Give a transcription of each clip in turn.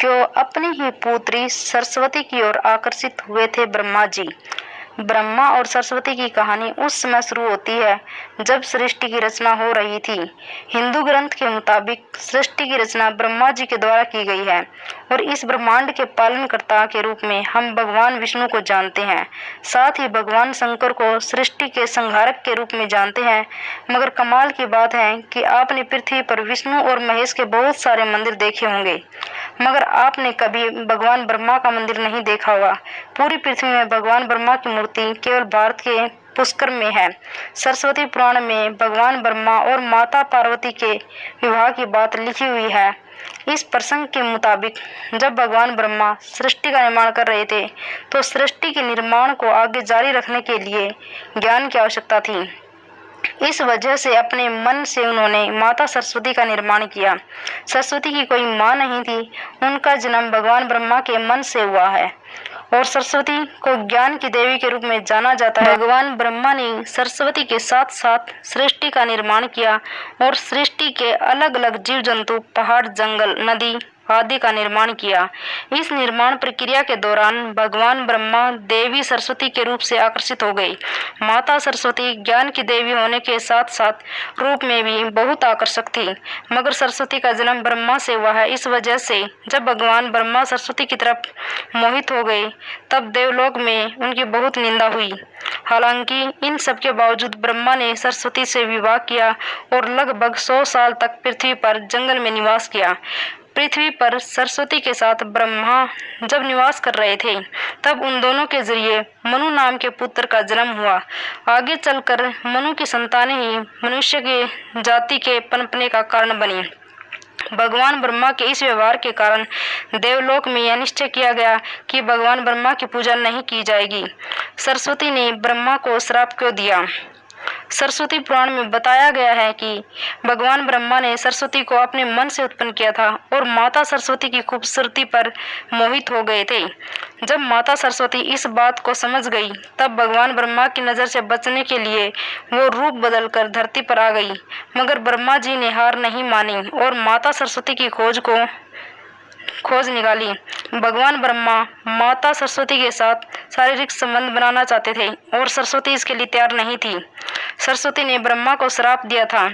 जो अपनी ही पुत्री सरस्वती की ओर आकर्षित हुए थे ब्रह्मा जी। ब्रह्मा और सरस्वती की कहानी उस समय शुरू होती है जब सृष्टि की रचना हो रही थी। हिंदू ग्रंथ के मुताबिक सृष्टि की रचना ब्रह्मा जी के द्वारा की गई है और इस ब्रह्मांड के पालनकर्ता के रूप में हम भगवान विष्णु को जानते हैं। साथ ही भगवान शंकर को सृष्टि के संहारक के रूप में जानते हैं। मगर कमाल की बात है कि आपने पृथ्वी पर विष्णु और महेश के बहुत सारे मंदिर देखे होंगे, मगर आपने कभी भगवान ब्रह्मा का मंदिर नहीं देखा होगा। पूरी पृथ्वी में भगवान ब्रह्मा की मूर्ति केवल भारत के पुष्कर में है। सरस्वती पुराण में भगवान ब्रह्मा और माता पार्वती के विवाह की बात लिखी हुई है। इस प्रसंग के मुताबिक जब भगवान ब्रह्मा सृष्टि का निर्माण कर रहे थे तो सृष्टि के निर्माण को आगे जारी रखने के लिए ज्ञान की आवश्यकता थी। इस वजह से अपने मन से उन्होंने माता सरस्वती का निर्माण किया। सरस्वती की कोई माँ नहीं थी, उनका जन्म भगवान ब्रह्मा के मन से हुआ है और सरस्वती को ज्ञान की देवी के रूप में जाना जाता है। भगवान ब्रह्मा ने सरस्वती के साथ साथ सृष्टि का निर्माण किया और सृष्टि के अलग अलग जीव जंतु, पहाड़, जंगल, नदी आदि का निर्माण किया। इस निर्माण प्रक्रिया के दौरान भगवान ब्रह्मा देवी सरस्वती के रूप से आकर्षित हो गई। माता सरस्वती ज्ञान की देवी होने के साथ साथ रूप में भी बहुत आकर्षक थी, मगर सरस्वती का जन्म ब्रह्मा से हुआ है। इस वजह से जब भगवान ब्रह्मा सरस्वती की तरफ मोहित हो गए तब देवलोक में उनकी बहुत निंदा हुई। हालांकि इन सब के बावजूद ब्रह्मा ने सरस्वती से विवाह किया और लगभग 100 साल तक पृथ्वी पर जंगल में निवास किया। पृथ्वी पर सरस्वती के साथ ब्रह्मा जब निवास कर रहे थे तब उन दोनों के जरिए मनु नाम के पुत्र का जन्म हुआ। आगे चलकर मनु की संतानें ही मनुष्य की जाति के पनपने का कारण बनी। भगवान ब्रह्मा के इस व्यवहार के कारण देवलोक में यह निश्चय किया गया कि भगवान ब्रह्मा की पूजा नहीं की जाएगी। सरस्वती ने ब्रह्मा को श्राप क्यों दिया? सरस्वती पुराण में बताया गया है कि भगवान ब्रह्मा ने सरस्वती को अपने मन से उत्पन्न किया था और माता सरस्वती की खूबसूरती पर मोहित हो गए थे। जब माता सरस्वती इस बात को समझ गई तब भगवान ब्रह्मा की नज़र से बचने के लिए वो रूप बदलकर धरती पर आ गई, मगर ब्रह्मा जी ने हार नहीं मानी और माता सरस्वती की खोज निकाली। भगवान ब्रह्मा माता सरस्वती के साथ शारीरिक संबंध बनाना चाहते थे और सरस्वती इसके लिए तैयार नहीं थी। सरस्वती ने ब्रह्मा को श्राप दिया था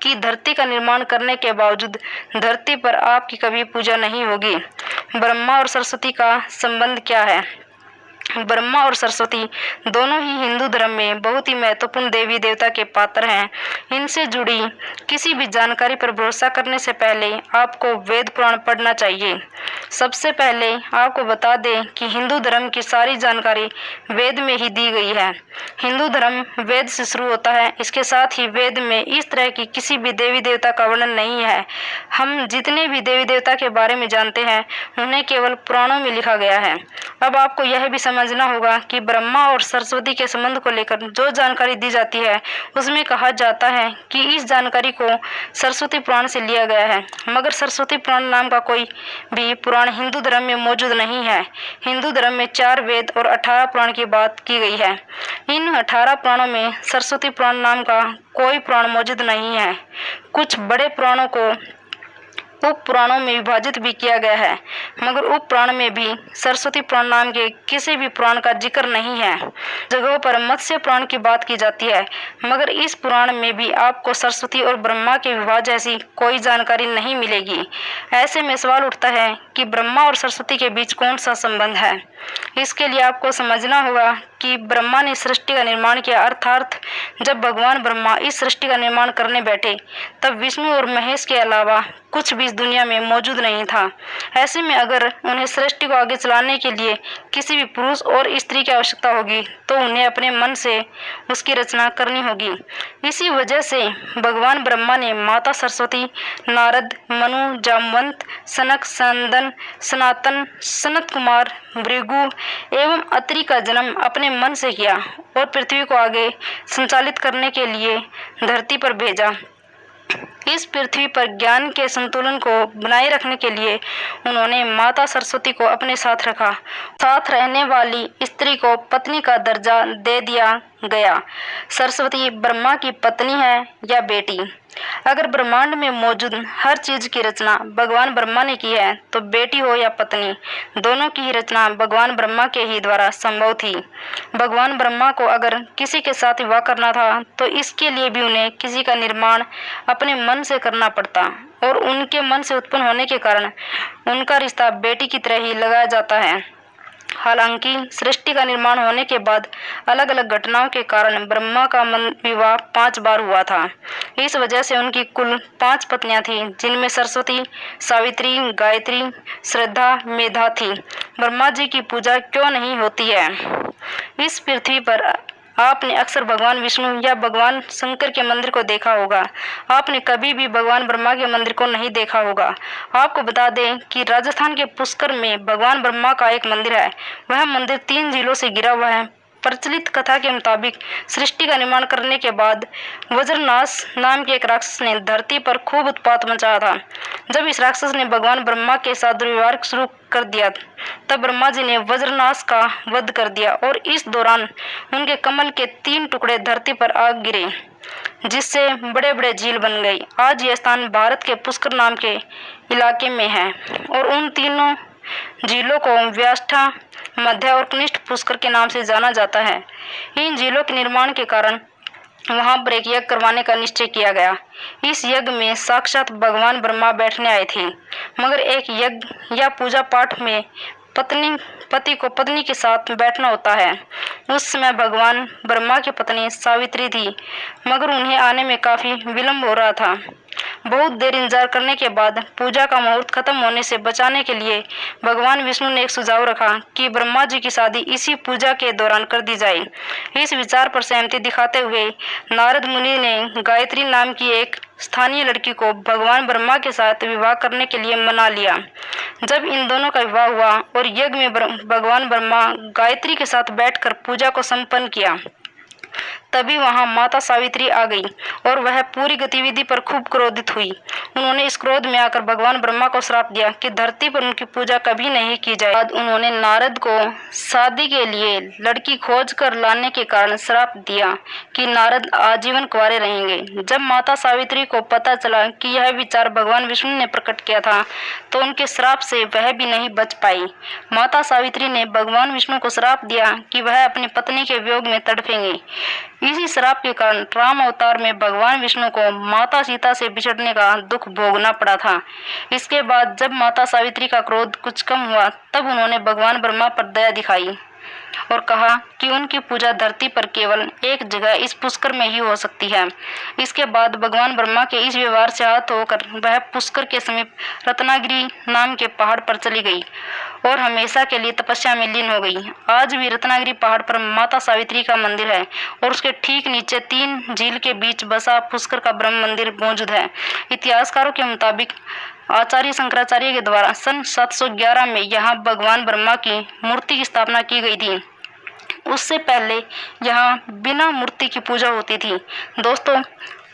कि धरती का निर्माण करने के बावजूद धरती पर आपकी कभी पूजा नहीं होगी। ब्रह्मा और सरस्वती का संबंध क्या है? ब्रह्मा और सरस्वती दोनों ही हिंदू धर्म में बहुत ही महत्वपूर्ण देवी देवता के पात्र हैं। इनसे जुड़ी किसी भी जानकारी पर भरोसा करने से पहले आपको वेद पुराण पढ़ना चाहिए। सबसे पहले आपको बता दें कि हिंदू धर्म की सारी जानकारी वेद में ही दी गई है। हिंदू धर्म वेद से शुरू होता है। इसके साथ ही वेद में इस तरह की किसी भी देवी देवता का वर्णन नहीं है। हम जितने भी देवी देवता के बारे में जानते हैं उन्हें केवल पुराणों में लिखा गया है। अब आपको यह भी समझना होगा कि ब्रह्मा और सरस्वती के संबंध को लेकर जो जानकारी दी जाती है उसमें कहा जाता है कि इस जानकारी को सरस्वती पुराण से लिया गया है, मगर सरस्वती पुराण नाम का कोई भी पुराण हिंदू धर्म में मौजूद नहीं है। हिंदू धर्म में 4 वेद और 18 पुराण की बात की गई है। इन 18 पुराणों में सरस्वती पुराण नाम का कोई पुराण मौजूद नहीं है। कुछ बड़े पुराणों को उप पुराणों में विभाजित भी किया गया है, मगर उप पुराण में भी सरस्वती पुराण नाम के किसी भी पुराण का जिक्र नहीं है। जगहों पर मत्स्य पुराण की बात की जाती है, मगर इस पुराण में भी आपको सरस्वती और ब्रह्मा के विवाह जैसी कोई जानकारी नहीं मिलेगी। ऐसे में सवाल उठता है कि ब्रह्मा और सरस्वती के बीच कौन सा संबंध है? इसके लिए आपको समझना होगा कि ब्रह्मा ने सृष्टि का निर्माण किया, अर्थात जब भगवान ब्रह्मा इस सृष्टि का निर्माण करने बैठे तब विष्णु और महेश के अलावा कुछ भी इस दुनिया में मौजूद नहीं था। ऐसे में अगर उन्हें सृष्टि को आगे चलाने के लिए किसी भी पुरुष और स्त्री की आवश्यकता होगी तो उन्हें अपने मन से उसकी रचना करनी होगी। इसी वजह से भगवान ब्रह्मा ने माता सरस्वती, नारद, मनु, जामवंत, सनक, सनंदन, सनातन, सनत कुमार, भृगु एवं अत्रि का जन्म अपने मन से किया और पृथ्वी को आगे संचालित करने के लिए धरती पर भेजा। इस पृथ्वी पर ज्ञान के संतुलन को बनाए रखने के लिए उन्होंने माता सरस्वती को अपने साथ रखा। साथ रहने वाली स्त्री को पत्नी का दर्जा दे दिया गया। सरस्वती ब्रह्मा की पत्नी है या बेटी? अगर ब्रह्मांड में मौजूद हर चीज की रचना भगवान ब्रह्मा ने की है तो बेटी हो या पत्नी, दोनों की ही रचना भगवान ब्रह्मा के ही द्वारा संभव थी। भगवान ब्रह्मा को अगर किसी के साथ विवाह करना था तो इसके लिए भी उन्हें किसी का निर्माण अपने मन से करना पड़ता और उनके मन से उत्पन्न होने के कारण उनका रिश्ता बेटी की तरह ही लगाया जाता है। हालांकि सृष्टि का निर्माण होने के बाद अलग अलग घटनाओं के कारण ब्रह्मा का विवाह 5 बार हुआ था। इस वजह से उनकी कुल 5 पत्नियां थीं, जिनमें सरस्वती, सावित्री, गायत्री, श्रद्धा, मेधा थी। ब्रह्मा जी की पूजा क्यों नहीं होती है? इस पृथ्वी पर आपने अक्सर भगवान विष्णु या भगवान शंकर के मंदिर को देखा होगा। आपने कभी भी भगवान ब्रह्मा के मंदिर को नहीं देखा होगा। आपको बता दें कि राजस्थान के पुष्कर में भगवान ब्रह्मा का एक मंदिर है। वह मंदिर 3 झीलों से घिरा हुआ है। प्रचलित कथा के मुताबिक सृष्टि का निर्माण करने के बाद वज्रनाश नाम के एक राक्षस ने धरती पर खूब उत्पात मचाया था। जब इस राक्षस ने भगवान ब्रह्मा के साथ दुर्व्यवहार शुरू कर दिया तब ब्रह्मा जी ने वज्रनाश का वध कर दिया और इस दौरान उनके कमल के 3 टुकड़े धरती पर आ गिरे, जिससे बड़े बड़े झील बन गई। आज यह स्थान भारत के पुष्कर नाम के इलाके में है और उन तीनों झीलों को व्याष्ठा, मध्य और कनिष्ठ पुष्कर के नाम से जाना जाता है। इन झीलों के निर्माण के कारण वहां पर एक यज्ञ करवाने का निश्चय किया गया। इस यज्ञ में साक्षात भगवान ब्रह्मा बैठने आए थे, मगर एक यज्ञ या पूजा पाठ में पति को पत्नी के साथ बैठना होता है। उस समय भगवान ब्रह्मा की पत्नी सावित्री थी, मगर उन्हें आने में काफी विलंब हो रहा था। बहुत देर इंतजार करने के बाद पूजा का मुहूर्त खत्म होने से बचाने के लिए भगवान विष्णु ने एक सुझाव रखा कि ब्रह्मा जी की शादी इसी पूजा के दौरान कर दी जाए। इस विचार पर सहमति दिखाते हुए नारद मुनि ने गायत्री नाम की एक स्थानीय लड़की को भगवान ब्रह्मा के साथ विवाह करने के लिए मना लिया। जब इन दोनों का विवाह हुआ और यज्ञ में भगवान ब्रह्मा गायत्री के साथ बैठकर पूजा को संपन्न किया, तभी वहां माता सावित्री आ गई और वह पूरी गतिविधि पर खूब क्रोधित हुई। उन्होंने इस क्रोध में आकर भगवान ब्रह्मा को श्राप दिया कि धरती पर उनकी पूजा कभी नहीं की जाए। बाद उन्होंने नारद को शादी के लिए लड़की खोज कर लाने के कारण श्राप दिया कि नारद आजीवन कुंवारे रहेंगे। जब माता सावित्री को पता चला कि यह विचार भगवान विष्णु ने प्रकट किया था तो उनके श्राप से वह भी नहीं बच पाई। माता सावित्री ने भगवान विष्णु को श्राप दिया कि वह अपनी पत्नी के वियोग में तड़पेंगे। इसी श्राप के कारण राम अवतार में भगवान विष्णु को माता सीता से बिछड़ने का दुख भोगना पड़ा था। इसके बाद जब माता सावित्री का क्रोध कुछ कम हुआ तब उन्होंने भगवान ब्रह्मा पर दया दिखाई और कहा कि उनकी पूजा धरती पर केवल एक जगह इस पुष्कर में ही हो सकती है। इसके बाद भगवान ब्रह्मा के इस व्यवहार से आहत होकर वह पुष्कर के समीप रत्नागिरी नाम के पहाड़ पर चली गई और हमेशा के लिए तपस्या में लीन हो गई। आज भी रत्नागिरी पहाड़ पर माता सावित्री का मंदिर है और उसके ठीक नीचे 3 झील के बीच बसा पुष्कर का ब्रह्म मंदिर मौजूद है। इतिहासकारों के मुताबिक आचार्य शंकराचार्य के द्वारा सन 711 में यहाँ भगवान ब्रह्मा की मूर्ति की स्थापना की गई थी। उससे पहले यहाँ बिना मूर्ति की पूजा होती थी। दोस्तों,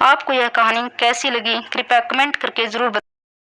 आपको यह कहानी कैसी लगी कृपया कमेंट करके जरूर बताएं।